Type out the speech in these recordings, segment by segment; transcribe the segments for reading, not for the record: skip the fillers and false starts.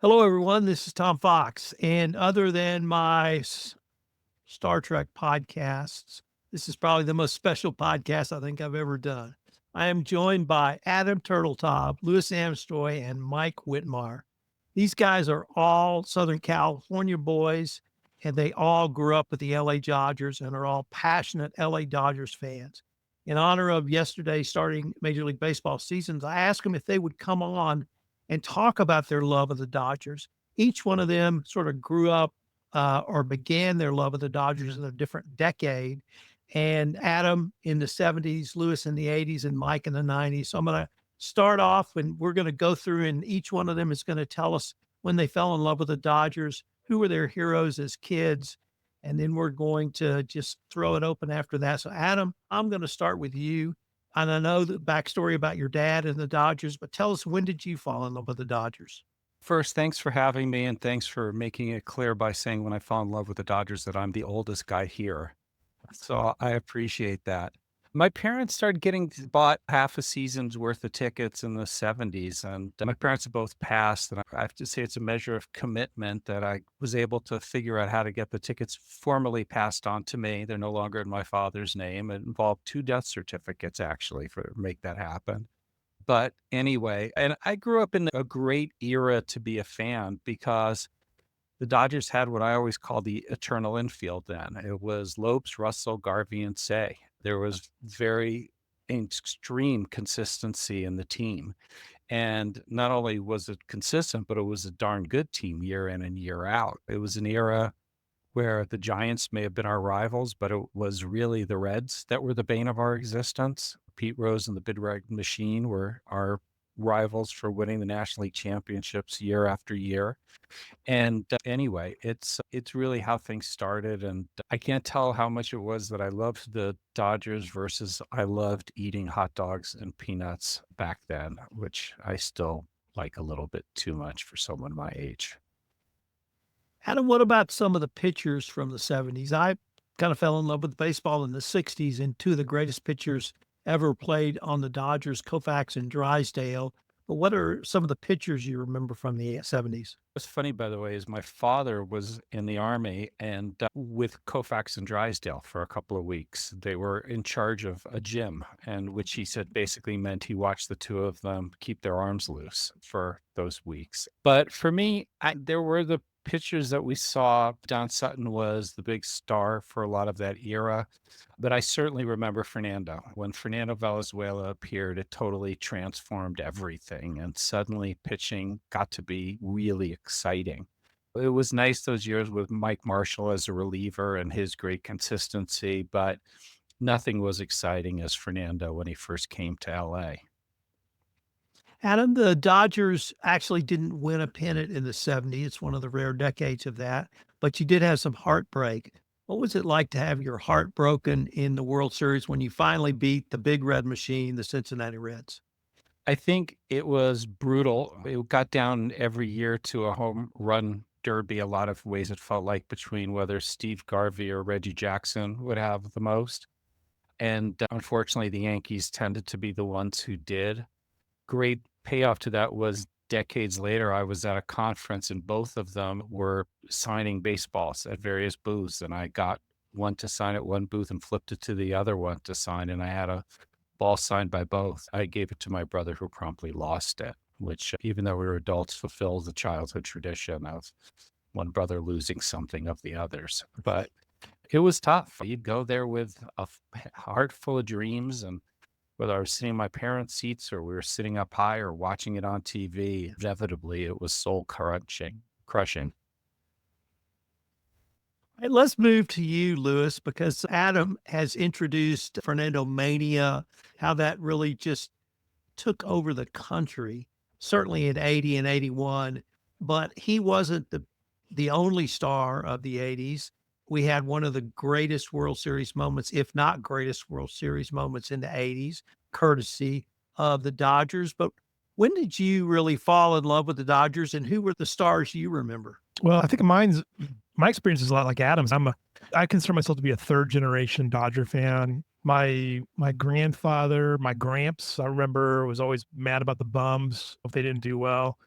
Hello, everyone. This is Tom Fox. And other than my Star Trek podcasts, this is probably the most special podcast I think I've ever done. I am joined by Adam Turteltaub, Louis Amestoy, and Mike Whitmire. These guys are all Southern California boys, and they all grew up with the LA Dodgers and are all passionate LA Dodgers fans. In honor of yesterday starting Major League Baseball seasons, I asked them if they would come on and talk about their love of the Dodgers. Each one of them sort of grew up or began their love of the Dodgers in a different decade. And Adam in the 70s, Lewis in the 80s, and Mike in the 90s. So I'm going to start off and we're going to go through, and each one of them is going to tell us when they fell in love with the Dodgers, who were their heroes as kids. And then we're going to just throw it open after that. So, Adam, I'm going to start with you. And I know the backstory about your dad and the Dodgers, but tell us, when did you fall in love with the Dodgers? First, thanks for having me, and thanks for making it clear by saying when I fell in love with the Dodgers that I'm the oldest guy here. So I appreciate that. My parents started getting bought half a season's worth of tickets in the 70s, and my parents have both passed. And I have to say it's a measure of commitment that I was able to figure out how to get the tickets formally passed on to me. They're no longer in my father's name. It involved two death certificates actually for make that happen. But anyway, and I grew up in a great era to be a fan because the Dodgers had what I always call the eternal infield then. It was Lopes, Russell, Garvey, and Say. There was very extreme consistency in the team. And not only was it consistent, but it was a darn good team year in and year out. It was an era where the Giants may have been our rivals, but it was really the Reds that were the bane of our existence. Pete Rose and the Big Red Machine were our rivals for winning the National League championships year after year. And anyway, it's really how things started. And I can't tell how much it was that I loved the Dodgers versus I loved eating hot dogs and peanuts back then, which I still like a little bit too much for someone my age. Adam, what about some of the pitchers from the 70s? I kind of fell in love with baseball in the 60s, and two of the greatest pitchers ever played on the Dodgers, Koufax and Drysdale. But what are some of the pitchers you remember from the 70s? What's funny, by the way, is my father was in the army and with Koufax and Drysdale for a couple of weeks. They were in charge of a gym, and which he said basically meant he watched the two of them keep their arms loose for those weeks. But for me, there were the pitchers that we saw. Don Sutton was the big star for a lot of that era. But I certainly remember Fernando. When Fernando Valenzuela appeared, it totally transformed everything. And suddenly pitching got to be really exciting. It was nice those years with Mike Marshall as a reliever and his great consistency, but nothing was exciting as Fernando when he first came to LA. Adam, the Dodgers actually didn't win a pennant in the 70s. It's one of the rare decades of that, but you did have some heartbreak. What was it like to have your heart broken in the World Series when you finally beat the Big Red Machine, the Cincinnati Reds? I think it was brutal. It got down every year to a home run derby. A lot of ways it felt like between whether Steve Garvey or Reggie Jackson would have the most. And unfortunately, the Yankees tended to be the ones who did. Great payoff to that was decades later, I was at a conference and both of them were signing baseballs at various booths. And I got one to sign at one booth and flipped it to the other one to sign. And I had a ball signed by both. I gave it to my brother who promptly lost it, which even though we were adults, fulfills the childhood tradition of one brother losing something of the others. But it was tough. You'd go there with a heart full of dreams, and whether I was sitting in my parents' seats or we were sitting up high or watching it on TV, inevitably it was soul crunching, crushing. Hey, let's move to you, Lewis, because Adam has introduced Fernando Mania, how that really just took over the country, certainly in 80 and 81, but he wasn't the only star of the 80s. We had one of the greatest World Series moments, if not greatest World Series moments in the 80s, courtesy of the Dodgers. But when did you really fall in love with the Dodgers, and who were the stars you remember? Well, I think my experience is a lot like Adam's. I consider myself to be a third generation Dodger fan. My grandfather, my gramps, I remember was always mad about the Bums if they didn't do well.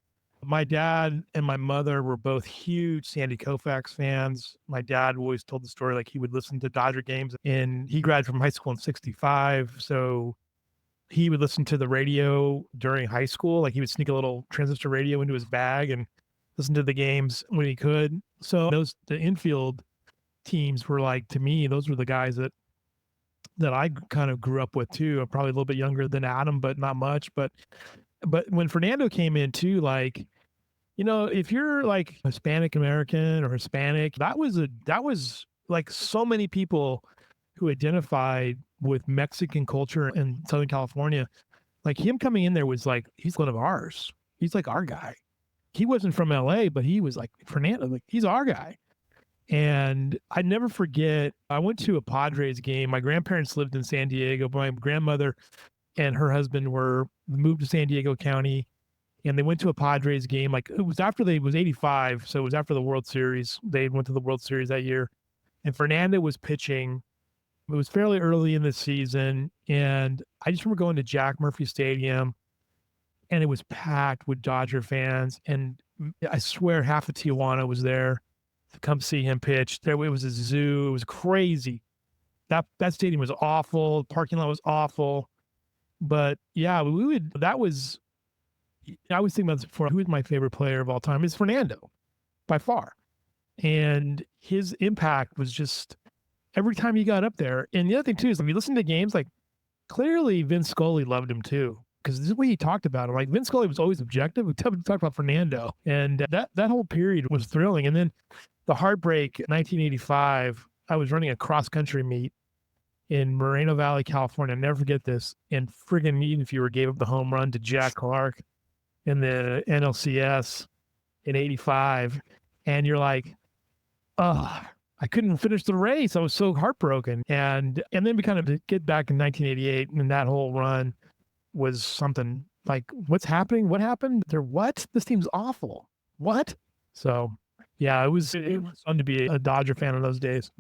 My dad and my mother were both huge Sandy Koufax fans. My dad always told the story like he would listen to Dodger games, and he graduated from high school in 65. So he would listen to the radio during high school. Like he would sneak a little transistor radio into his bag and listen to the games when he could. So the infield teams were like, to me, those were the guys that I kind of grew up with too. I'm probably a little bit younger than Adam, but not much. But when Fernando came in too, like, if you're like Hispanic American or Hispanic, that was like so many people who identified with Mexican culture in Southern California. Like him coming in there was like, he's one of ours. He's like our guy. He wasn't from LA, but he was like Fernando, like he's our guy. And I never forget, I went to a Padres game. My grandparents lived in San Diego. My grandmother and her husband were moved to San Diego County, and they went to a Padres game. Like it was after it was 85. So it was after the World Series. They went to the World Series that year, and Fernando was pitching. It was fairly early in the season. And I just remember going to Jack Murphy Stadium, and it was packed with Dodger fans. And I swear half of Tijuana was there to come see him pitch. There it was a zoo. It was crazy. That stadium was awful. The parking lot was awful. But yeah, I was thinking about this before. Who is my favorite player of all time? It's Fernando, by far. And his impact was just every time he got up there. And the other thing too is, if you listen to games, like clearly Vince Scully loved him too, because this is the way he talked about him. Like Vince Scully was always objective. We talked about Fernando, and that whole period was thrilling. And then the heartbreak, 1985. I was running a cross country meet in Moreno Valley, California. I'll never forget this. And friggin' Eaton Fewer gave up the home run to Jack Clark in the NLCS in 85. And you're like, oh, I couldn't finish the race. I was so heartbroken. And then we kind of get back in 1988, and that whole run was something like, what's happening? What happened? What? This team's awful. What? So yeah, it was fun to be a Dodger fan in those days.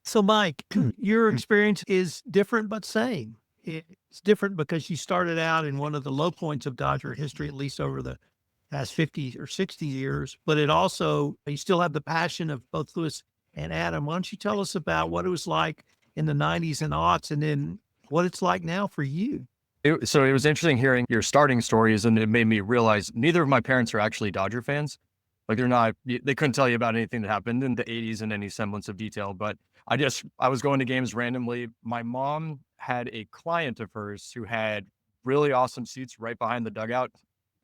So, Mike, your experience is different but same. It's different because you started out in one of the low points of Dodger history, at least over the past 50 or 60 years. But you still have the passion of both Lewis and Adam. Why don't you tell us about what it was like in the 90s and aughts, and then what it's like now for you? So it was interesting hearing your starting stories, and it made me realize neither of my parents are actually Dodger fans. Like they couldn't tell you about anything that happened in the 80s in any semblance of detail, but I was going to games randomly. My mom had a client of hers who had really awesome seats right behind the dugout,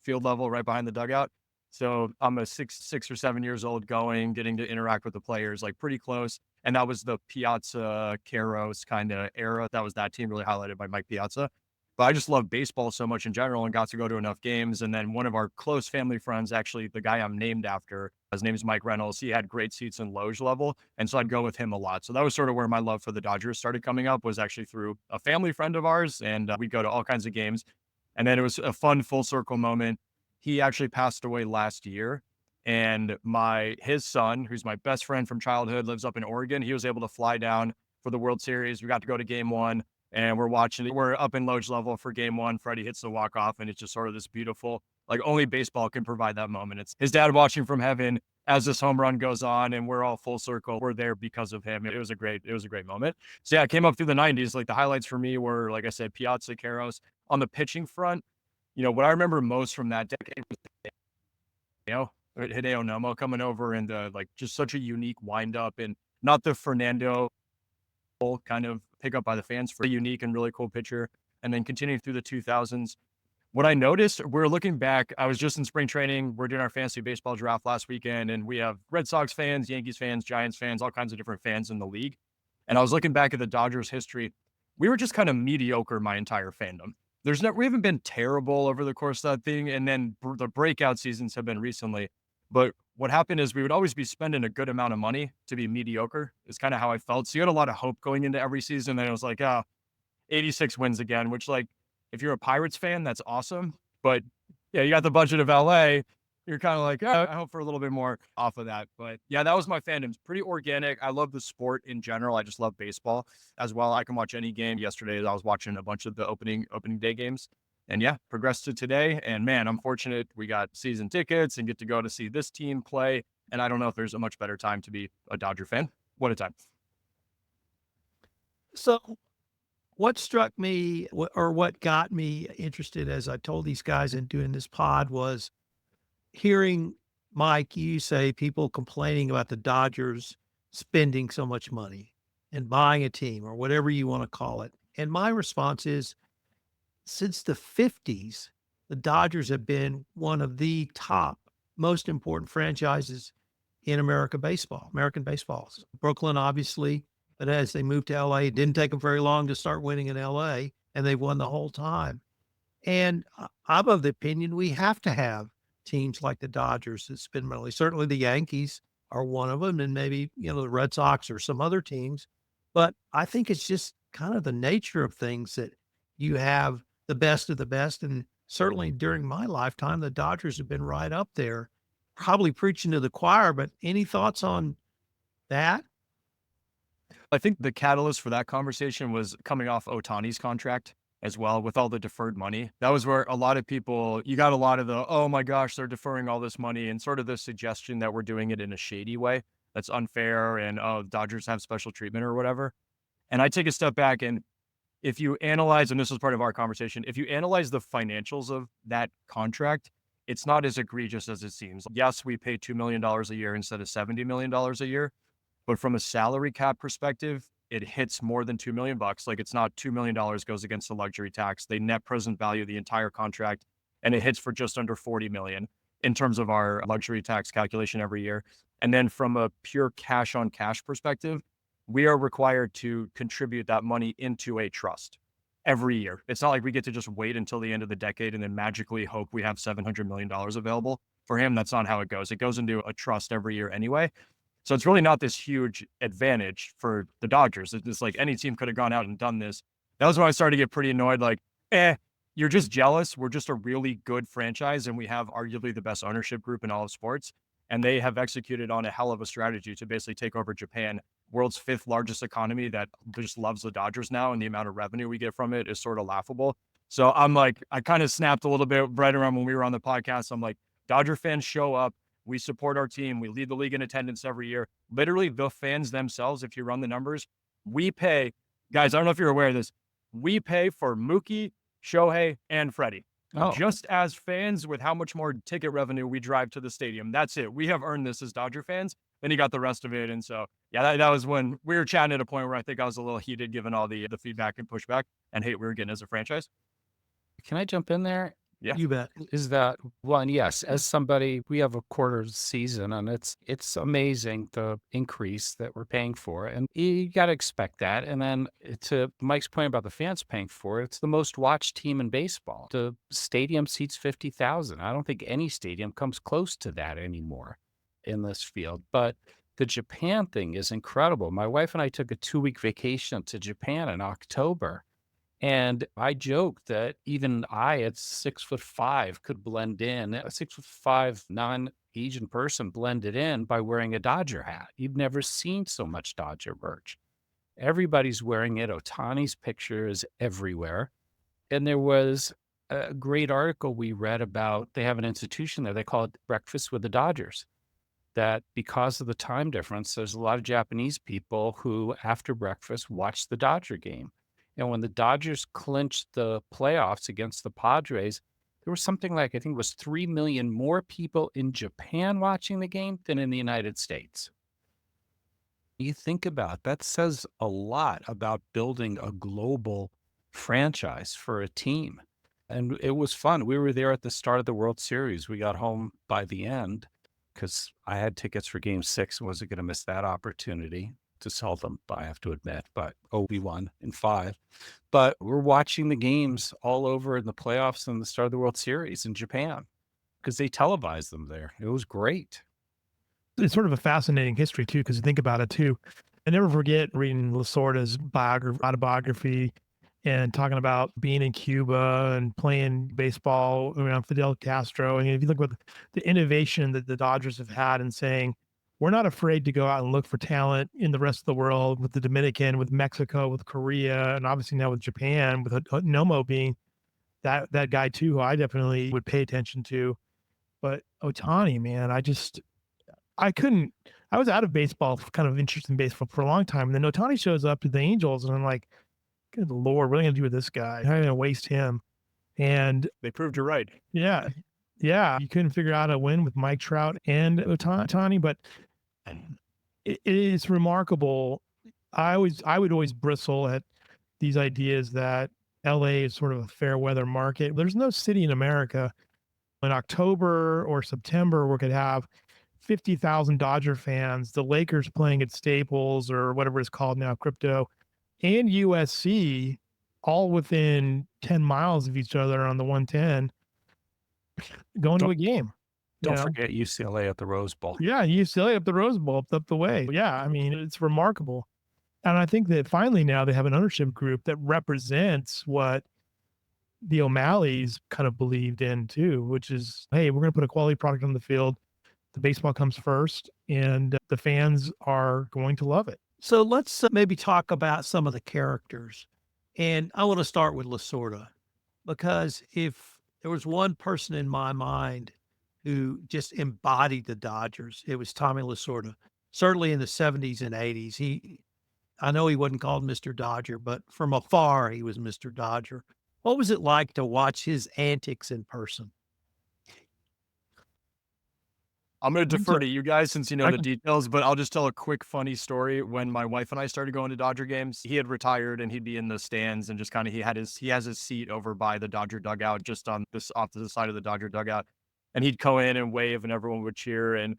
field level, right behind the dugout. So I'm a 6 or 7 years old getting to interact with the players, like pretty close. And that was the Piazza Caros kind of era. That was that team really highlighted by Mike Piazza. But I just love baseball so much in general and got to go to enough games. And then one of our close family friends, actually the guy I'm named after, his name is Mike Reynolds. He had great seats in loge level. And so I'd go with him a lot. So that was sort of where my love for the Dodgers started coming up, was actually through a family friend of ours. And we'd go to all kinds of games. And then it was a fun full circle moment. He actually passed away last year. And his son, who's my best friend from childhood, lives up in Oregon. He was able to fly down for the World Series. We got to go to game one. And we're up in loge level for game one. Freddie hits the walk-off, and it's just sort of this beautiful, like only baseball can provide that moment. It's his dad watching from heaven as this home run goes on, and we're all full circle. We're there because of him. It was a great moment. So yeah, it came up through the 90s. Like the highlights for me were, like I said, Piazza Caros. On the pitching front, what I remember most from that decade was, Hideo Nomo coming over, and like just such a unique windup, and not the Fernando kind of pick up by the fans for a unique and really cool pitcher. And then continuing through the 2000s, what I noticed, we're looking back, I was just in spring training. We're doing our fantasy baseball draft last weekend, and we have Red Sox fans, Yankees fans, Giants fans, all kinds of different fans in the league. And I was looking back at the Dodgers history. We were just kind of mediocre my entire fandom. We haven't been terrible over the course of that thing. And then the breakout seasons have been recently. But what happened is we would always be spending a good amount of money to be mediocre. Is kind of how I felt. So you had a lot of hope going into every season. And it was like, 86 wins again, which, like, if you're a Pirates fan, that's awesome. But yeah, you got the budget of LA. You're kind of like, I hope for a little bit more off of that. But yeah, that was my fandom. It's pretty organic. I love the sport in general. I just love baseball as well. I can watch any game. Yesterday, I was watching a bunch of the opening day games. And yeah, progressed to today. And man, I'm fortunate we got season tickets and get to go to see this team play. And I don't know if there's a much better time to be a Dodger fan. What a time. So what struck me or what got me interested, as I told these guys in doing this pod, was hearing, Mike, you say people complaining about the Dodgers spending so much money and buying a team or whatever you want to call it. And my response is, since the 50s, the Dodgers have been one of the top, most important franchises in American baseball. Brooklyn, obviously, but as they moved to LA, it didn't take them very long to start winning in LA, and they've won the whole time. And I'm of the opinion we have to have teams like the Dodgers that spend money. Certainly the Yankees are one of them, and maybe, the Red Sox or some other teams. But I think it's just kind of the nature of things that you have the best of the best. And certainly during my lifetime, the Dodgers have been right up there, probably preaching to the choir. But any thoughts on that? I think the catalyst for that conversation was coming off Ohtani's contract as well, with all the deferred money. That was where a lot of people, you got a lot of the, oh my gosh, they're deferring all this money, and sort of the suggestion that we're doing it in a shady way that's unfair, and oh, Dodgers have special treatment or whatever. And I take a step back, and if you analyze, and this was part of our conversation, if you analyze the financials of that contract, it's not as egregious as it seems. Yes, we pay $2 million a year instead of $70 million a year. But from a salary cap perspective, it hits more than $2 million. Like, it's not $2 million goes against the luxury tax. They net present value the entire contract, and it hits for just under 40 million in terms of our luxury tax calculation every year. And then from a pure cash on cash perspective, we are required to contribute that money into a trust every year. It's not like we get to just wait until the end of the decade and then magically hope we have $700 million available. For him, that's not how it goes. It goes into a trust every year anyway. So it's really not this huge advantage for the Dodgers. It's just like any team could have gone out and done this. That was when I started to get pretty annoyed. Like, you're just jealous. We're just a really good franchise, and we have arguably the best ownership group in all of sports. And they have executed on a hell of a strategy to basically take over Japan, world's 5th largest economy, that just loves the Dodgers now. And the amount of revenue we get from it is sort of laughable. So I'm like, I kind of snapped a little bit right around when we were on the podcast. I'm like, Dodger fans show up. We support our team. We lead the league in attendance every year. Literally, the fans themselves, if you run the numbers, we pay, guys, I don't know if you're aware of this, we pay for Mookie, Shohei, and Freddie. Oh. Just as fans, with how much more ticket revenue we drive to the stadium. That's it. We have earned this as Dodger fans. Then you got the rest of it. And so, yeah, that was when we were chatting at a point where I think I was a little heated, given all the feedback and pushback and hate we were getting as a franchise. Can I jump in there? Yeah. You bet. Is that one? Yes. As somebody, we have a quarter season, and it's amazing the increase that we're paying for, and you got to expect that. And then to Mike's point about the fans paying for it, it's the most watched team in baseball. The stadium seats 50,000. I don't think any stadium comes close to that anymore in this field. But the Japan thing is incredible. My wife and I took a 2-week vacation to Japan in October. And I joked that even I, at 6'5", could blend in. A 6'5" non-Asian person blended in by wearing a Dodger hat. You've never seen so much Dodger merch. Everybody's wearing it. Ohtani's picture is everywhere. And there was a great article we read about, they have an institution there, they call it Breakfast with the Dodgers, that because of the time difference, there's a lot of Japanese people who, after breakfast, watch the Dodger game. And when the Dodgers clinched the playoffs against the Padres, there was something like, I think it was 3 million more people in Japan watching the game than in the United States. You think about that, says a lot about building a global franchise for a team. And it was fun. We were there at the start of the World Series. We got home by the end because I had tickets for Game 6 and wasn't going to miss that opportunity to sell them, I have to admit, but we won in 5. But we're watching the games all over in the playoffs and the start of the World Series in Japan because they televised them there. It was great. It's sort of a fascinating history too, because you think about it too. I never forget reading Lasorda's autobiography and talking about being in Cuba and playing baseball around Fidel Castro. And if you look at the innovation that the Dodgers have had in saying, we're not afraid to go out and look for talent in the rest of the world, with the Dominican, with Mexico, with Korea, and obviously now with Japan, with Nomo being that guy too, who I definitely would pay attention to. But Ohtani, man, I was out of baseball, kind of interested in baseball for a long time. And then Ohtani shows up to the Angels, and I'm like, good Lord, what are they going to do with this guy? How are they going to waste him? And They proved you right. yeah, yeah, you couldn't figure out a win with Mike Trout and Ohtani, but it is remarkable. I would always bristle at these ideas that LA is sort of a fair weather market. There's no city in America in October or September where we could have 50,000 Dodger fans, the Lakers playing at Staples or whatever it's called now, Crypto, and USC all within 10 miles of each other on the 110 going to a game. Don't forget UCLA at the Rose Bowl. Yeah, UCLA up the Rose Bowl, up the way. Yeah, I mean, it's remarkable. And I think that finally now they have an ownership group that represents what the O'Malleys kind of believed in too, which is, hey, we're going to put a quality product on the field. The baseball comes first, and the fans are going to love it. So let's maybe talk about some of the characters. And I want to start with Lasorda, because if there was one person in my mind who just embodied the Dodgers, it was Tommy Lasorda. Certainly in the 70s and 80s, I know he wasn't called Mr. Dodger, but from afar, he was Mr. Dodger. What was it like to watch his antics in person? I'm going to defer to you guys since you know the details, but I'll just tell a quick funny story. When my wife and I started going to Dodger games, he had retired and he'd be in the stands and just kind of he has his seat over by the Dodger dugout, just on this off to the side of the Dodger dugout, and he'd go in and wave and everyone would cheer. And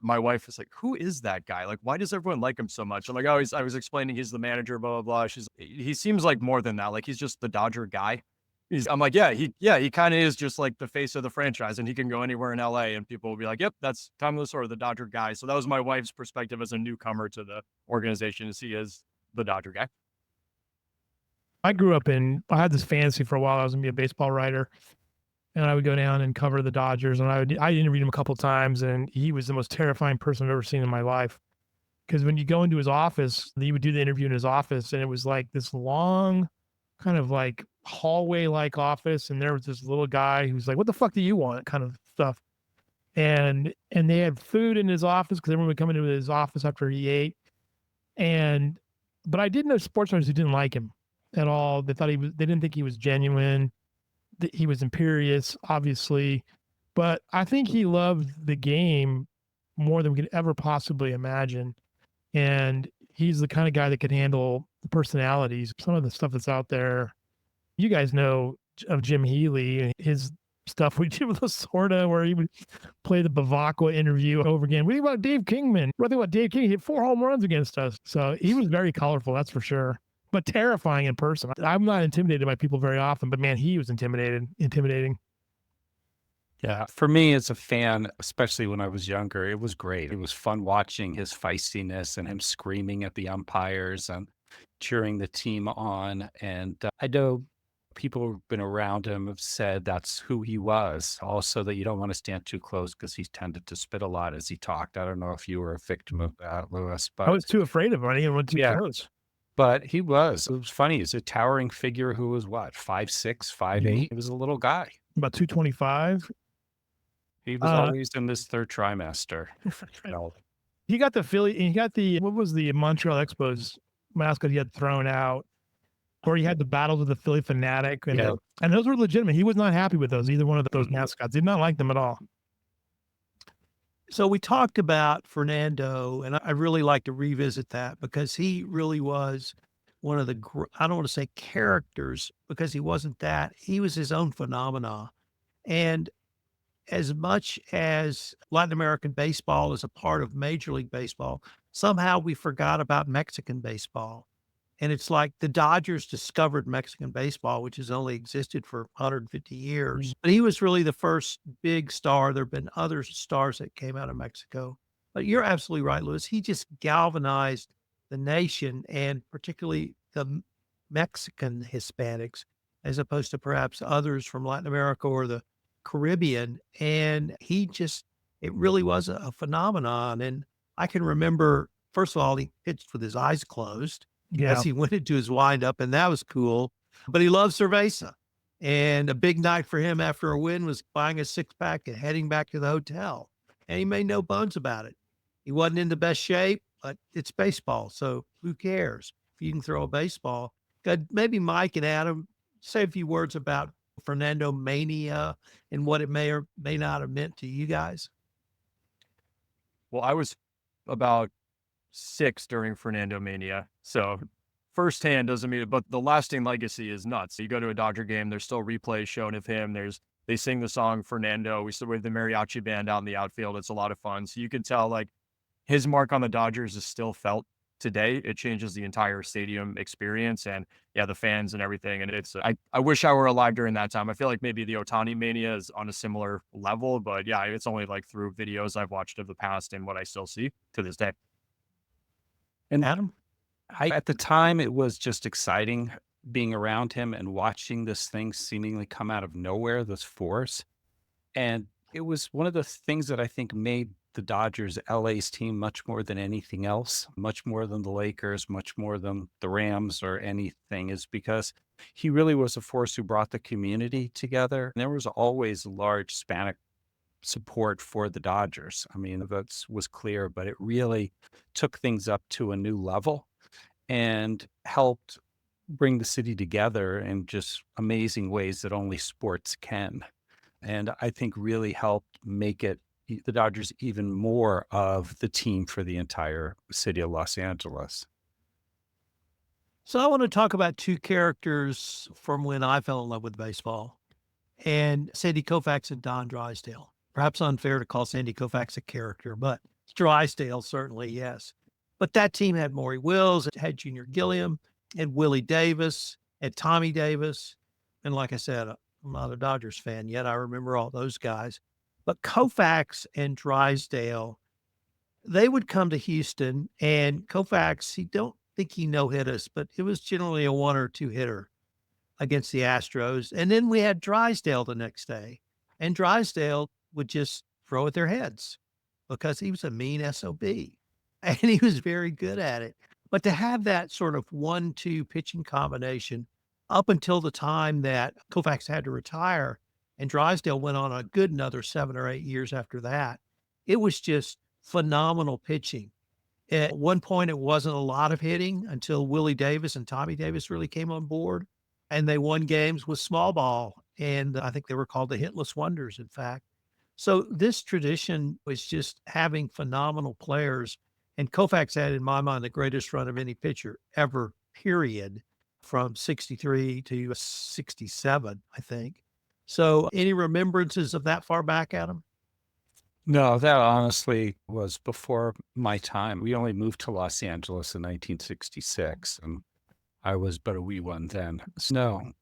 my wife was like, "Who is that guy? Like, why does everyone like him so much?" I'm like, "Oh, I was explaining he's the manager, blah blah blah." He seems like more than that. Like he's just the Dodger guy. I'm like, he kind of is just like the face of the franchise, and he can go anywhere in LA and people will be like, yep, that's Tommy Lasorda, the Dodger guy. So that was my wife's perspective as a newcomer to the organization, to see as the Dodger guy. I had this fantasy for a while. I was going to be a baseball writer, and I would go down and cover the Dodgers, and I interviewed him a couple of times, and he was the most terrifying person I've ever seen in my life. Because when you go into his office, he would do the interview in his office, and it was like this long kind of like hallway like office, and there was this little guy who's like, what the fuck do you want, kind of stuff. And they had food in his office because everyone would come into his office after he ate. But I did know sports writers who didn't like him at all. They didn't think he was genuine. He was imperious, obviously, but I think he loved the game more than we could ever possibly imagine. And he's the kind of guy that could handle the personalities. Some of the stuff that's out there, you guys know of Jim Healy and his stuff we did with Lasorda, where he would play the Bavacqua interview over again. What do you think about Dave Kingman? What do you think about Dave King? He hit 4 home runs against us. So he was very colorful, that's for sure, but terrifying in person. I'm not intimidated by people very often, but man, he was intimidating. Yeah, for me as a fan, especially when I was younger, it was great. It was fun watching his feistiness and him screaming at the umpires and cheering the team on. And I know people who've been around him have said that's who he was. Also, that you don't want to stand too close because he tended to spit a lot as he talked. I don't know if you were a victim of that, Lewis. But I was too afraid of him. I didn't even want too close. But he was. It was funny. He's a towering figure who was what, 5'6", 5'8"? He was a little guy. About 225. He was always in this third trimester. He got what was the Montreal Expos mascot he had thrown out, or he had the battles with the Philly Fanatic, and those were legitimate. He was not happy with those, either one of those mascots. He did not like them at all. So we talked about Fernando, and I really like to revisit that because he really was one of the, I don't want to say characters because he wasn't that. He was his own phenomena. And as much as Latin American baseball is a part of Major League Baseball, somehow we forgot about Mexican baseball. And it's like the Dodgers discovered Mexican baseball, which has only existed for 150 years. But he was really the first big star. There have been other stars that came out of Mexico. But you're absolutely right, Lewis. He just galvanized the nation, and particularly the Mexican Hispanics, as opposed to perhaps others from Latin America or the Caribbean. And it really was a phenomenon. And I can remember, first of all, he pitched with his eyes closed as he went into his windup, and that was cool. But he loved cerveza. And a big night for him after a win was buying a six-pack and heading back to the hotel. And he made no bones about it. He wasn't in the best shape, but it's baseball. So who cares if you can throw a baseball? Good. Maybe Mike and Adam say a few words about Fernando Mania and what it may or may not have meant to you guys. Well, I was about 6 during Fernando Mania. So firsthand doesn't mean it, but the lasting legacy is nuts. You go to a Dodger game, there's still replays shown of him. They sing the song Fernando. We still with the mariachi band out in the outfield. It's a lot of fun. So you can tell like his mark on the Dodgers is still felt today. It changes the entire stadium experience and yeah, the fans and everything. And I wish I were alive during that time. I feel like maybe the Otani Mania is on a similar level, but yeah, it's only like through videos I've watched of the past and what I still see to this day. And Adam? at the time, it was just exciting being around him and watching this thing seemingly come out of nowhere, this force. And it was one of the things that I think made the Dodgers LA's team much more than anything else, much more than the Lakers, much more than the Rams or anything, is because he really was a force who brought the community together. And there was always large Hispanic support for the Dodgers. I mean, that was clear, but it really took things up to a new level and helped bring the city together in just amazing ways that only sports can. And I think really helped make the Dodgers even more of the team for the entire city of Los Angeles. So I want to talk about two characters from when I fell in love with baseball, and Sandy Koufax and Don Drysdale. Perhaps unfair to call Sandy Koufax a character, but Drysdale certainly, yes. But that team had Maury Wills, it had Junior Gilliam, and Willie Davis, and Tommy Davis. And like I said, I'm not a Dodgers fan yet. I remember all those guys. But Koufax and Drysdale, they would come to Houston, and Koufax, he don't think he no-hit us, but it was generally a one or two hitter against the Astros. And then we had Drysdale the next day, and Drysdale would just throw at their heads because he was a mean SOB and he was very good at it. But to have that sort of 1-2 pitching combination up until the time that Koufax had to retire and Drysdale went on a good another 7 or 8 years after that, it was just phenomenal pitching. At one point, it wasn't a lot of hitting until Willie Davis and Tommy Davis really came on board, and they won games with small ball. And I think they were called the Hitless Wonders, in fact. So this tradition was just having phenomenal players. And Koufax had, in my mind, the greatest run of any pitcher ever, period, from 63 to 67, I think. So any remembrances of that far back, Adam? No, that honestly was before my time. We only moved to Los Angeles in 1966, and I was but a wee one then. So no,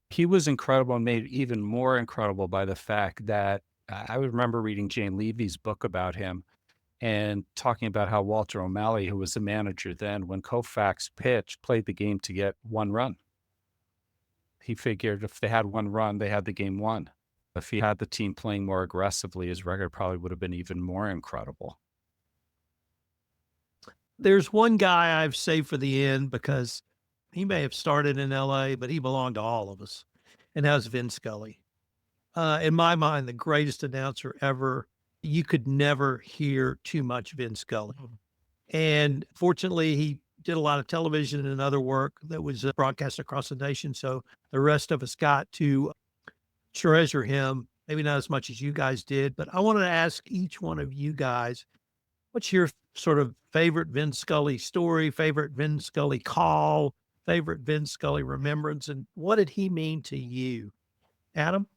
he was incredible and made even more incredible by the fact that I remember reading Jane Levy's book about him and talking about how Walter O'Malley, who was the manager then, when Koufax pitched, played the game to get one run. He figured if they had one run, they had the game won. If he had the team playing more aggressively, his record probably would have been even more incredible. There's one guy I've saved for the end because he may have started in LA, but he belonged to all of us. And that was Vin Scully. In my mind, the greatest announcer ever. You could never hear too much Vin Scully. And fortunately, he did a lot of television and other work that was broadcast across the nation. So the rest of us got to treasure him, maybe not as much as you guys did, but I wanted to ask each one of you guys, what's your sort of favorite Vin Scully story, favorite Vin Scully call, favorite Vin Scully remembrance, and what did he mean to you? Adam?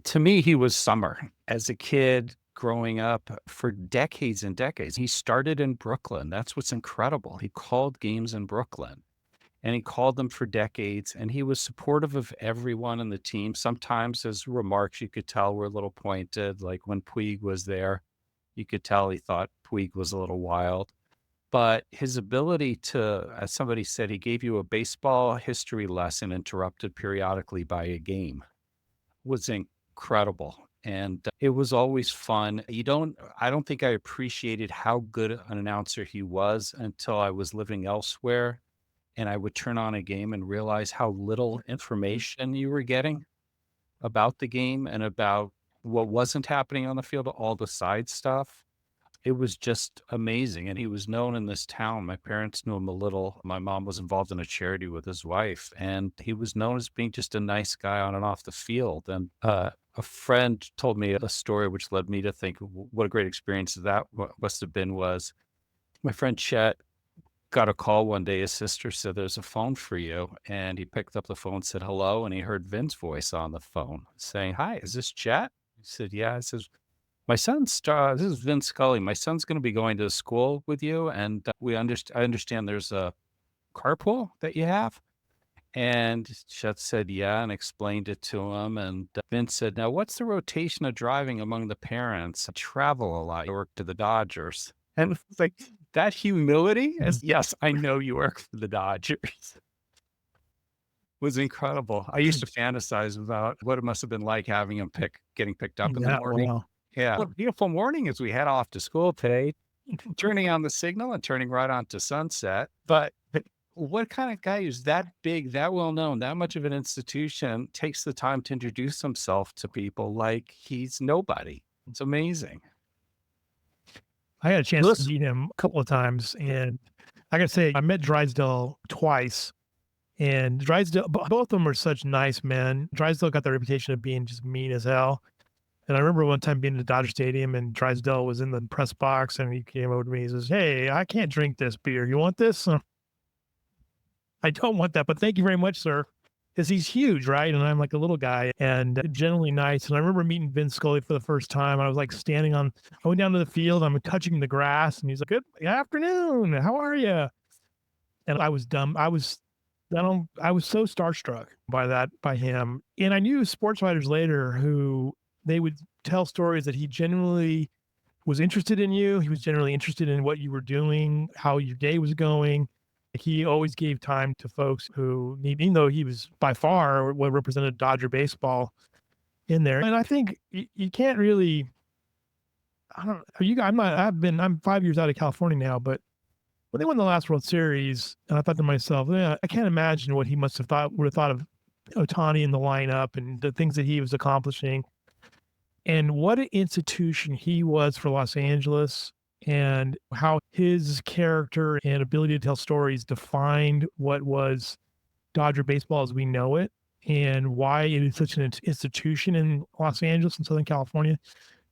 To me, he was summer. As a kid growing up for decades and decades, he started in Brooklyn. That's what's incredible. He called games in Brooklyn. And he called them for decades, and he was supportive of everyone in the team. Sometimes his remarks, you could tell, were a little pointed, like when Puig was there, you could tell he thought Puig was a little wild. But his ability to, as somebody said, he gave you a baseball history lesson interrupted periodically by a game, was incredible. And it was always fun. I don't think I appreciated how good an announcer he was until I was living elsewhere and I would turn on a game and realize how little information you were getting about the game and about what wasn't happening on the field, all the side stuff. It was just amazing. And he was known in this town. My parents knew him a little. My mom was involved in a charity with his wife, and he was known as being just a nice guy on and off the field. And a friend told me a story which led me to think what a great experience that must have been. Was my friend Chet got a call one day. His sister said, "There's a phone for you." And he picked up the phone, said hello, and he heard Vin's voice on the phone saying, "Hi, is this Chet?" He said, "Yeah." He says, "My son's, this is Vin Scully. My son's going to be going to school with you. And I understand there's a carpool that you have." And Chet said, "Yeah," and explained it to him. And Vince said, "Now, what's the rotation of driving among the parents? I travel a lot. I work to the Dodgers." And it's like that humility as, "Yes, I know you work for the Dodgers," was incredible. I used to fantasize about what it must have been like having him getting picked up in the Yeah, morning. wow. Yeah. What a beautiful morning as we head off to school today, turning on the signal and turning right onto Sunset. But what kind of guy is that big, that well known, that much of an institution, takes the time to introduce himself to people like he's nobody? It's amazing. I had a chance to Listen, meet him a couple of times, and I gotta say, I met Drysdale twice, and Drysdale, both of them are such nice men. Drysdale got the reputation of being just mean as hell. And I remember one time being at Dodger Stadium, and Drysdale was in the press box, and he came over to me. He says, "Hey, I can't drink this beer. You want this?" I don't want that, but thank you very much, sir. Because he's huge, right? And I'm like a little guy and generally nice. And I remember meeting Vin Scully for the first time. I was like I went down to the field, I'm touching the grass, and he's like, "Good afternoon. How are you?" And I was dumb. I was so starstruck by him. And I knew sports writers later who they would tell stories that he genuinely was interested in you. He was generally interested in what you were doing, how your day was going. He always gave time to folks who need, even though he was by far what represented Dodger baseball in there. And I think you can't really, I don't, you, I'm 5 years out of California now, but when they won the last World Series, and I thought to myself, yeah, I can't imagine what he must have would have thought of Ohtani in the lineup and the things that he was accomplishing, and what an institution he was for Los Angeles, and how his character and ability to tell stories defined what was Dodger baseball as we know it, and why it is such an institution in Los Angeles and Southern California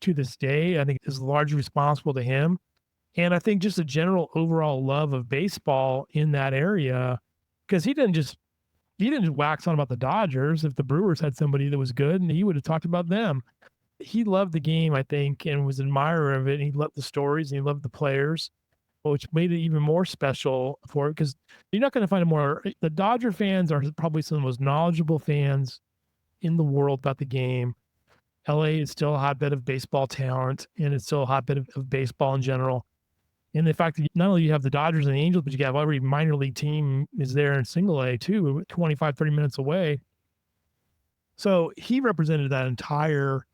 to this day. I think is largely responsible to him. And I think just a general overall love of baseball in that area, because he didn't just wax on about the Dodgers. If the Brewers had somebody that was good, and he would have talked about them. He loved the game, I think, and was an admirer of it. And he loved the stories and he loved the players, which made it even more special for it, because you're not going to find the Dodger fans are probably some of the most knowledgeable fans in the world about the game. LA is still a hotbed of baseball talent, and it's still a hotbed of baseball in general. And the fact that not only you have the Dodgers and the Angels, but you have every minor league team is there in single A too, 25, 30 minutes away. So he represented that entire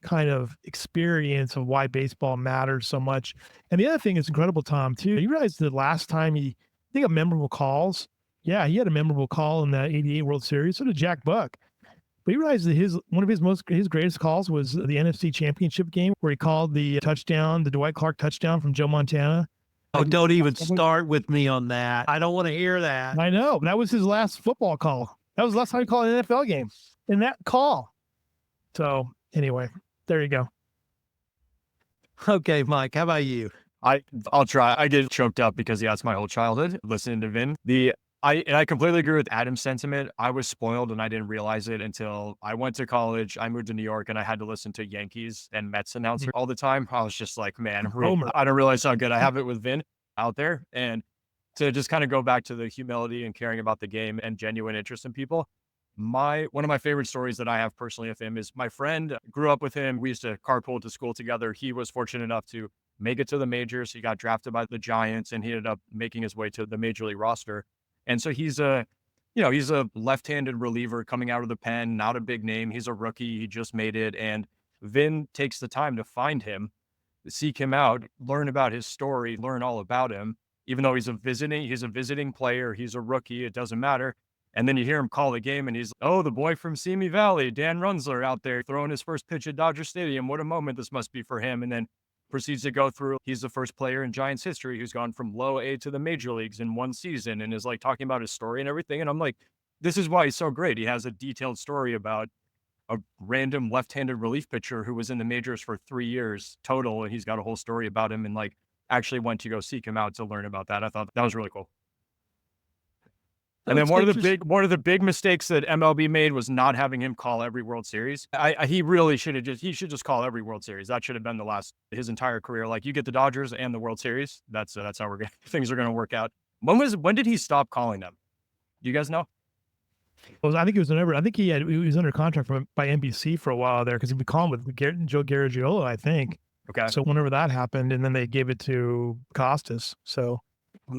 kind of experience of why baseball matters so much. And the other thing is incredible, Tom, too. You realize the last time I think of memorable calls. Yeah, he had a memorable call in that 88 World Series. So did Jack Buck. But you realize that one of his greatest calls was the NFC Championship game where he called the touchdown, the Dwight Clark touchdown from Joe Montana. Oh, don't even start with me on that. I don't want to hear that. I know. That was his last football call. That was the last time he called an NFL game in that call. So anyway, there you go. Okay, Mike, how about you? I'll try. I get choked up because that's my whole childhood listening to Vin. I completely agree with Adam's sentiment. I was spoiled and I didn't realize it until I went to college. I moved to New York and I had to listen to Yankees and Mets announcer all the time. I was just like, man, I don't realize how good I have it with Vin out there. And to just kind of go back to the humility and caring about the game and genuine interest in people. One of my favorite stories that I have personally of him is my friend grew up with him. We used to carpool to school together. He was fortunate enough to make it to the majors. He got drafted by the Giants and he ended up making his way to the major league roster. And so he's a left-handed reliever coming out of the pen, not a big name. He's a rookie. He just made it. And Vin takes the time to find him, seek him out, learn about his story, learn all about him. even though he's a visiting player, he's a rookie, it doesn't matter. And then you hear him call the game and he's, oh, the boy from Simi Valley, Dan Runzler out there throwing his first pitch at Dodger Stadium. What a moment this must be for him. And then proceeds to go through, he's the first player in Giants history who's gone from low A to the major leagues in one season, and is like talking about his story and everything. And I'm like, this is why he's so great. He has a detailed story about a random left-handed relief pitcher who was in the majors for 3 years total. And he's got a whole story about him, and like actually went to go seek him out to learn about that. I thought that was really cool. And then one of the big mistakes that MLB made was not having him call every World Series. He really should just call every World Series. That should have been his entire career. Like, you get the Dodgers and the World Series. That's how things are going to work out. When did he stop calling them? Do you guys know? Well, I think I think he was under contract by NBC for a while there, because he'd be calling with Joe Garagiola, I think. Okay. So whenever that happened, and then they gave it to Costas. So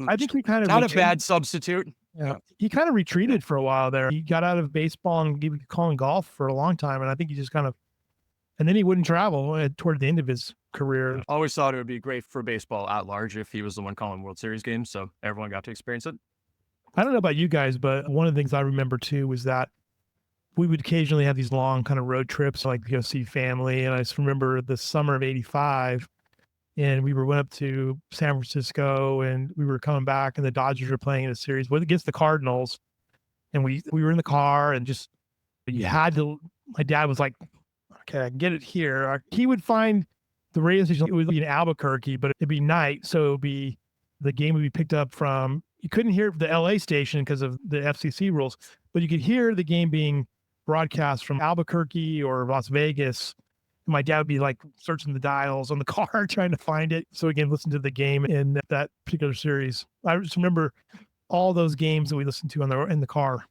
I think he kind of not a bad substitute. Yeah, he kind of retreated for a while there. He got out of baseball and he was calling golf for a long time, and I think he just kind of, and then he wouldn't travel toward the end of his career. I always thought it would be great for baseball at large if he was the one calling World Series games, so everyone got to experience it. I don't know about you guys, but one of the things I remember too was that we would occasionally have these long kind of road trips, like to go see family. And I just remember the summer of '85, and we went up to San Francisco, and we were coming back, and the Dodgers were playing in a series against the Cardinals. And we were in the car, and just, you had to, my dad was like, okay, I can get it here. He would find the radio station. It would be in Albuquerque, but it'd be night. So the game would be picked up from, you couldn't hear the LA station because of the FCC rules, but you could hear the game being broadcast from Albuquerque or Las Vegas. My dad would be like searching the dials on the car, trying to find it. So again, listen to the game in that particular series. I just remember all those games that we listened to in the car.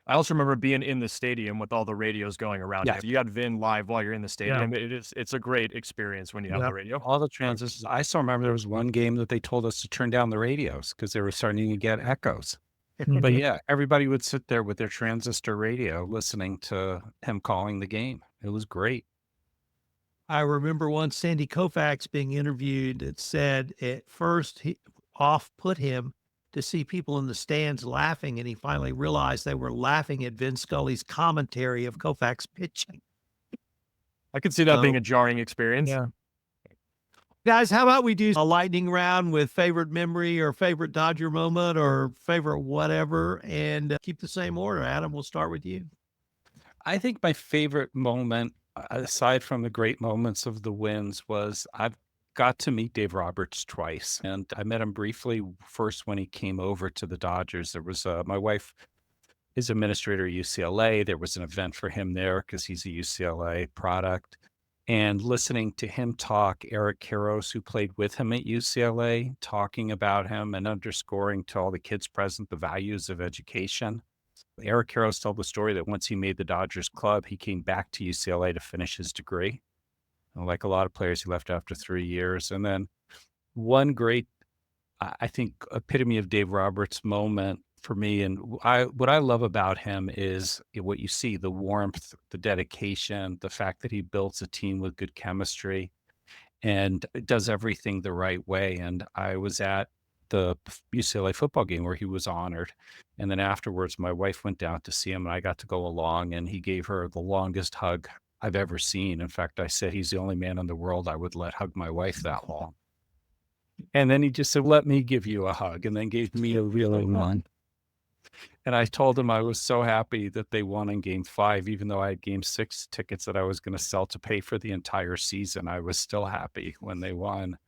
I also remember being in the stadium with all the radios going around. Yeah. You got Vin live while you're in the stadium. Yeah. It's a great experience when you have the radio. All the transistors. I still remember there was one game that they told us to turn down the radios because they were starting to get echoes. But yeah, everybody would sit there with their transistor radio listening to him calling the game. It was great. I remember once Sandy Koufax being interviewed. It said at first he off-put him to see people in the stands laughing, and he finally realized they were laughing at Vin Scully's commentary of Koufax pitching. I could see that being a jarring experience. Yeah. Guys, how about we do a lightning round with favorite memory or favorite Dodger moment or favorite whatever, and keep the same order. Adam, we'll start with you. I think my favorite moment, aside from the great moments of the wins, was I've got to meet Dave Roberts twice. And I met him briefly first when he came over to the Dodgers. There was my wife is administrator at UCLA. There was an event for him there because he's a UCLA product. And listening to him talk, Eric Karros, who played with him at UCLA, talking about him and underscoring to all the kids present the values of education. Eric Karros told the story that once he made the Dodgers club, he came back to UCLA to finish his degree. And like a lot of players, he left after 3 years. And then one great, I think, epitome of Dave Roberts' moment for me, and what I love about him is what you see, the warmth, the dedication, the fact that he builds a team with good chemistry and does everything the right way. And I was at the UCLA football game where he was honored. And then afterwards, my wife went down to see him, and I got to go along, and he gave her the longest hug I've ever seen. In fact, I said, he's the only man in the world I would let hug my wife that long. And then he just said, let me give you a hug, and then gave me a real one. And I told him I was so happy that they won in Game 5, even though I had Game 6 tickets that I was going to sell to pay for the entire season. I was still happy when they won.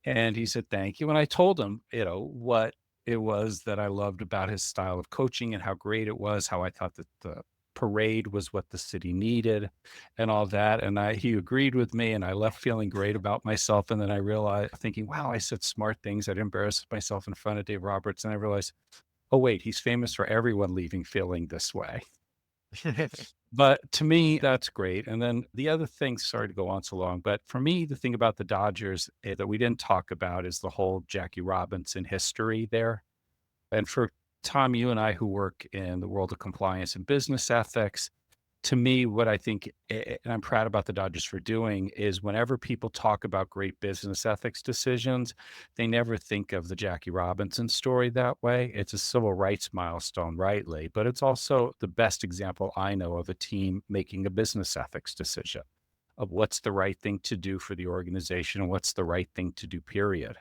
And he said, thank you. And I told him, what it was that I loved about his style of coaching and how great it was, how I thought that the parade was what the city needed and all that. And he agreed with me, and I left feeling great about myself. And then I realized, thinking, wow, I said smart things. I'd embarrassed myself in front of Dave Roberts. And I realized, oh, wait, he's famous for everyone leaving feeling this way. But to me, that's great. And then the other thing, sorry to go on so long, but for me, the thing about the Dodgers that we didn't talk about is the whole Jackie Robinson history there. And for Tom, you and I who work in the world of compliance and business ethics, to me, what I think, and I'm proud about the Dodgers for doing, is whenever people talk about great business ethics decisions, they never think of the Jackie Robinson story that way. It's a civil rights milestone, rightly, but it's also the best example I know of a team making a business ethics decision of what's the right thing to do for the organization and what's the right thing to do, period.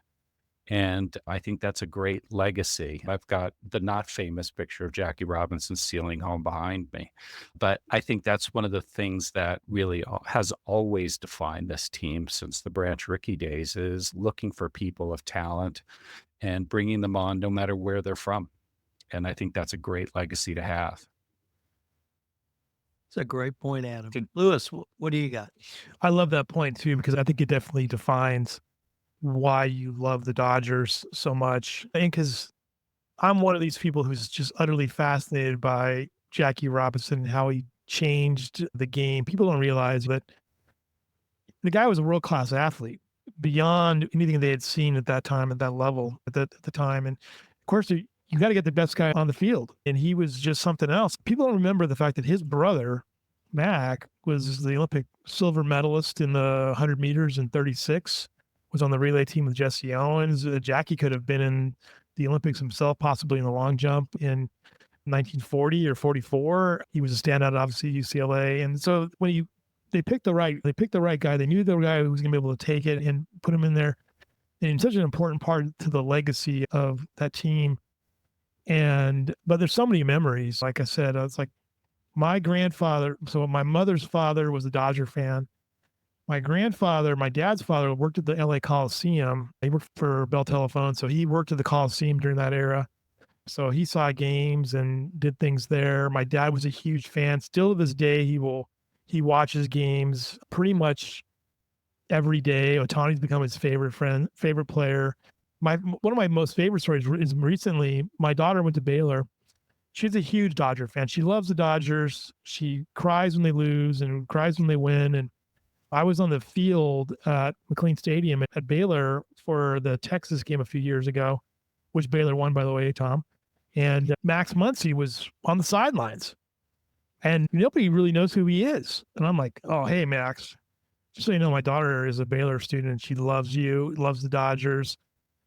And I think that's a great legacy. I've got the not famous picture of Jackie Robinson stealing home behind me. But I think that's one of the things that really has always defined this team since the Branch Rickey days, is looking for people of talent and bringing them on no matter where they're from. And I think that's a great legacy to have. It's a great point, Adam. Good. Lewis, what do you got? I love that point too, because I think it definitely defines why you love the Dodgers so much. I think because I'm one of these people who's just utterly fascinated by Jackie Robinson and how he changed the game. People don't realize that the guy was a world-class athlete beyond anything they had seen at that time, at that level, at the time. And of course, you got to get the best guy on the field. And he was just something else. People don't remember the fact that his brother, Mac, was the Olympic silver medalist in the 100 meters in 36, was on the relay team with Jesse Owens. Jackie could have been in the Olympics himself, possibly in the long jump in 1940 or 44. He was a standout, obviously, at UCLA. And so when they picked the right guy. They knew the guy who was going to be able to take it and put him in there. And such an important part to the legacy of that team. But there's so many memories. Like I said, it's like my grandfather. So my mother's father was a Dodger fan. My grandfather, my dad's father, worked at the LA Coliseum. He worked for Bell Telephone. So he worked at the Coliseum during that era. So he saw games and did things there. My dad was a huge fan. Still to this day, he watches games pretty much every day. Otani's become his favorite player. One of my most favorite stories is recently, my daughter went to Baylor. She's a huge Dodger fan. She loves the Dodgers. She cries when they lose and cries when they win. And I was on the field at McLean Stadium at Baylor for the Texas game a few years ago, which Baylor won, by the way, Tom. And Max Muncy was on the sidelines. And nobody really knows who he is. And I'm like, oh, hey, Max, just so you know, my daughter is a Baylor student and she loves you, loves the Dodgers.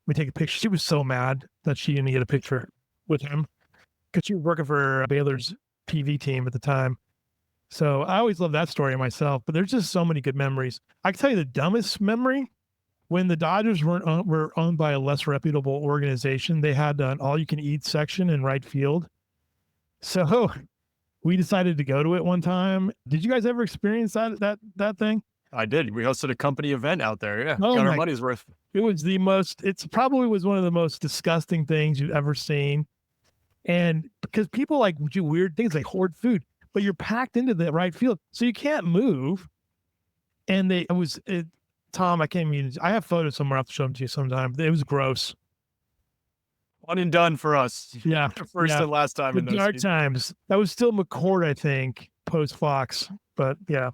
We take a picture. She was so mad that she didn't get a picture with him because she was working for Baylor's TV team at the time. So I always love that story myself, but there's just so many good memories. I can tell you the dumbest memory, when the Dodgers were owned by a less reputable organization. They had an all-you-can-eat section in right field. So we decided to go to it one time. Did you guys ever experience that thing? I did. We hosted a company event out there. Yeah, Oh got our my- money's worth. It was it's probably was one of the most disgusting things you've ever seen. And because people like do weird things, like hoard food, but you're packed into the right field, so you can't move. And Tom, I can't even, I have photos somewhere. I'll have to show them to you sometime. It was gross. One and done for us. Yeah. First yeah. and last time The in those dark seasons. times. That was still McCord, I think, post Fox. But yeah.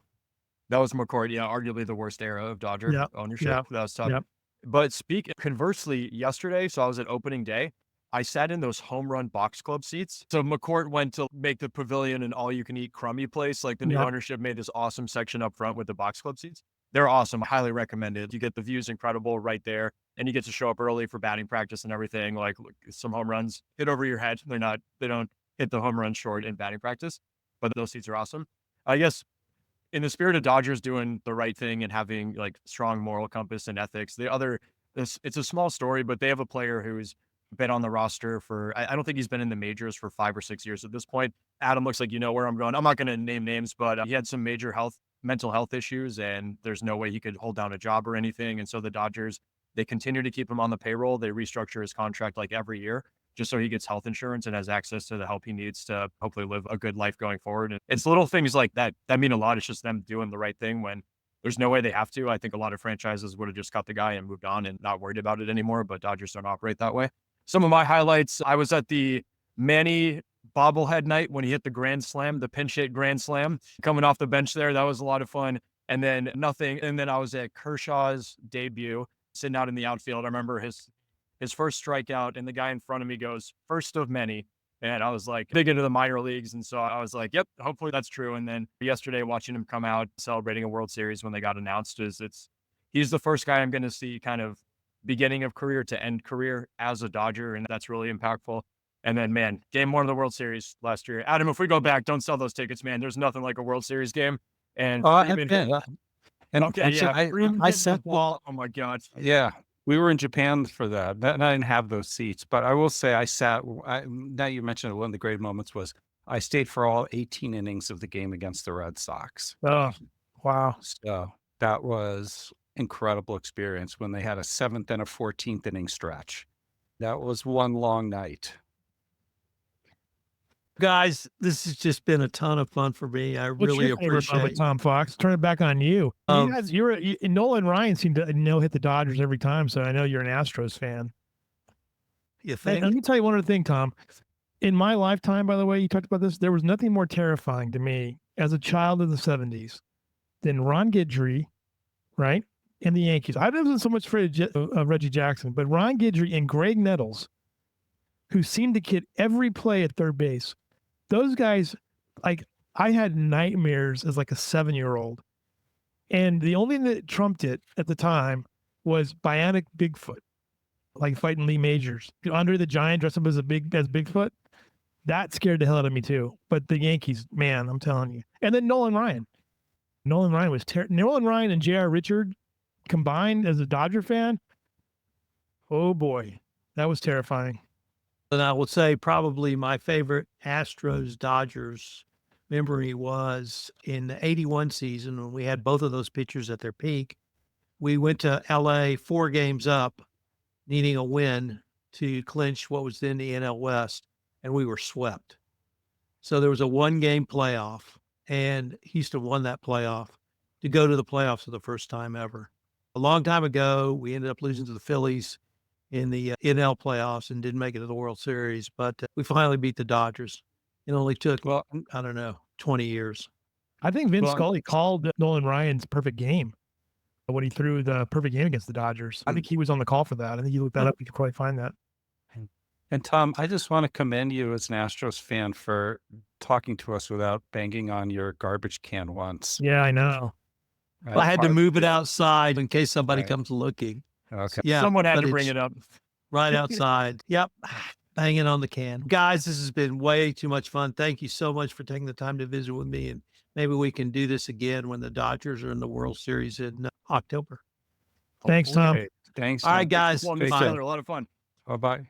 That was McCord, yeah, arguably the worst era of Dodger Yep, ownership. yep, That was tough. yep. But conversely, yesterday, so I was at opening day. I sat in those home run box club seats. So McCourt went to make the pavilion an all-you-can-eat crummy place. Like the new Yep. ownership made this awesome section up front with the box club seats. They're awesome. Highly recommended. You get the views incredible right there. And you get to show up early for batting practice and everything. Like some home runs hit over your head. They don't hit the home run short in batting practice. But those seats are awesome. I guess in the spirit of Dodgers doing the right thing and having like strong moral compass and ethics, it's a small story, but they have a player who's been on the roster for, I don't think he's been in the majors for 5 or 6 years at this point. Adam, looks like you know where I'm going. I'm not going to name names, but he had some major mental health issues, and there's no way he could hold down a job or anything. And so the Dodgers, they continue to keep him on the payroll. They restructure his contract like every year, just so he gets health insurance and has access to the help he needs to hopefully live a good life going forward. And it's little things like that mean a lot. It's just them doing the right thing when there's no way they have to. I think a lot of franchises would have just cut the guy and moved on and not worried about it anymore, but Dodgers don't operate that way. Some of my highlights, I was at the Manny bobblehead night when he hit the grand slam, the pinch hit grand slam, coming off the bench there. That was a lot of fun. And then I was at Kershaw's debut, sitting out in the outfield. I remember his first strikeout, and the guy in front of me goes, "First of many." And I was like big into the minor leagues. And so I was like, yep, hopefully that's true. And then yesterday watching him come out celebrating a World Series when they got announced he's the first guy I'm going to see kind of beginning of career to end career as a Dodger. And that's really impactful. And then, man, game 1 of the World Series last year. Adam, if we go back, don't sell those tickets, man. There's nothing like a World Series game. And and okay, actually, yeah. I sent ball. Oh my God. Yeah, we were in Japan for that. And I didn't have those seats, but I will say now you mentioned it, one of the great moments was I stayed for all 18 innings of the game against the Red Sox. Oh, wow. So that was incredible experience when they had a 7th and a 14th inning stretch. That was one long night. Guys, this has just been a ton of fun for me. I What's really your favorite moment, appreciate. Tom Fox? Turn it back on you. Nolan Ryan seemed to hit the Dodgers every time, so I know you're an Astros fan. You And think? let me tell you one other thing, Tom. In my lifetime, by the way, you talked about this, there was nothing more terrifying to me as a child of the 70s than Ron Guidry, right, and the Yankees. I wasn't so much afraid of Reggie Jackson, but Ron Guidry and Greg Nettles, who seemed to get every play at third base. Those guys, like, I had nightmares as like a 7-year-old. And the only thing that trumped it at the time was Bionic Bigfoot, like fighting Lee Majors. Andre the Giant dressed up as Bigfoot. That scared the hell out of me too. But the Yankees, man, I'm telling you. And then Nolan Ryan. Nolan Ryan and J.R. Richard combined as a Dodger fan. Oh boy, that was terrifying. And I will say probably my favorite Astros Dodgers memory was in the 81 season when we had both of those pitchers at their peak. We went to LA 4 games up, needing a win to clinch what was then the NL West, and we were swept. So there was a 1-game playoff, and Houston won that playoff to go to the playoffs for the first time ever. A long time ago, we ended up losing to the Phillies in the NL playoffs and didn't make it to the World Series, but we finally beat the Dodgers. It only took, I don't know, 20 years. I think Vince Scully called Nolan Ryan's perfect game when he threw the perfect game against the Dodgers. I think he was on the call for that. I think you look that up, you could probably find that. And Tom, I just want to commend you as an Astros fan for talking to us without banging on your garbage can once. Yeah, I know. Well, I had to move it outside in case somebody comes looking. Okay. Yeah, Someone had to bring it up. Right outside. Yep. Banging on the can. Guys, this has been way too much fun. Thank you so much for taking the time to visit with me. And maybe we can do this again when the Dodgers are in the World Series in October. Thanks, Tom. Thanks. All right, guys. A lot of fun. Bye-bye.